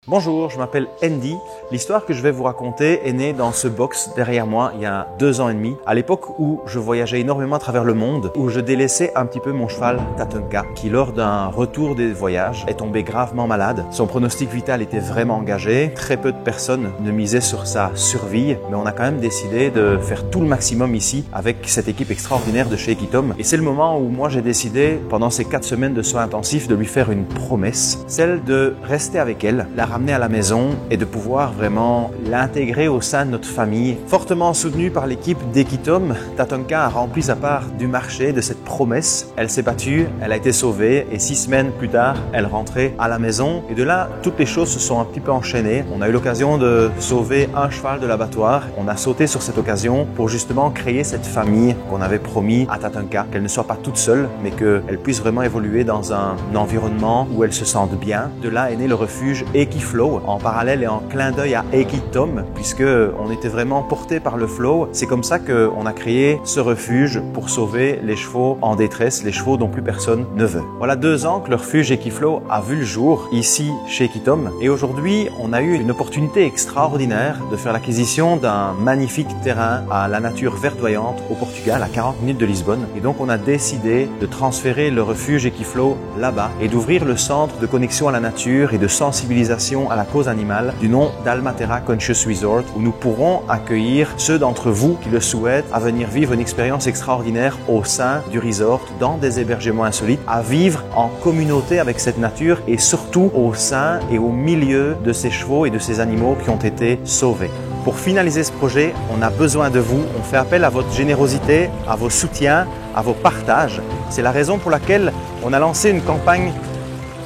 Bonjour, je m'appelle Andy. L'histoire que je vais vous raconter est née dans ce box derrière moi il y a 2 ans et demi, à l'époque où je voyageais énormément à travers le monde, où je délaissais un petit peu mon cheval Tatanka, qui lors d'un retour des voyages est tombé gravement malade. Son pronostic vital était vraiment engagé, très peu de personnes ne misaient sur sa survie, mais on a quand même décidé de faire tout le maximum ici avec cette équipe extraordinaire de chez Equitom. Et c'est le moment où moi j'ai décidé, pendant ces 4 semaines de soins intensifs, de lui faire une promesse, celle de rester avec elle, la ramener à la maison et de pouvoir vraiment l'intégrer au sein de notre famille. Fortement soutenue par l'équipe d'Equitom, Tatanka a rempli sa part du marché de cette promesse. Elle s'est battue, elle a été sauvée et 6 semaines plus tard, elle rentrait à la maison. Et de là, toutes les choses se sont un petit peu enchaînées. On a eu l'occasion de sauver un cheval de l'abattoir. On a sauté sur cette occasion pour justement créer cette famille qu'on avait promis à Tatanka, qu'elle ne soit pas toute seule, mais qu'elle puisse vraiment évoluer dans un environnement où elle se sente bien. De là est né le refuge Equiflow, en parallèle et en clin d'œil à Equitom, puisque on était vraiment porté par le flow. C'est comme ça qu'on a créé ce refuge pour sauver les chevaux en détresse, les chevaux dont plus personne ne veut. Voilà 2 ans que le refuge Equiflow a vu le jour ici chez Equitom, et aujourd'hui on a eu une opportunité extraordinaire de faire l'acquisition d'un magnifique terrain à la nature verdoyante au Portugal, à 40 minutes de Lisbonne. Et donc on a décidé de transférer le refuge Equiflow là-bas et d'ouvrir le centre de connexion à la nature et de sensibilisation à la cause animale du nom d'Almatera Conscious Resort, où nous pourrons accueillir ceux d'entre vous qui le souhaitent à venir vivre une expérience extraordinaire au sein du resort, dans des hébergements insolites, à vivre en communauté avec cette nature et surtout au sein et au milieu de ces chevaux et de ces animaux qui ont été sauvés. Pour finaliser ce projet, on a besoin de vous. On fait appel à votre générosité, à vos soutiens, à vos partages. C'est la raison pour laquelle on a lancé une campagne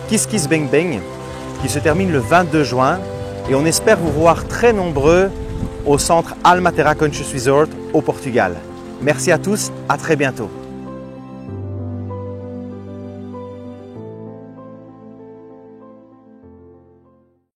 Kiss Kiss Bang Bang qui se termine le 22 juin et on espère vous voir très nombreux au centre Almatera Conscious Resort au Portugal. Merci à tous, à très bientôt.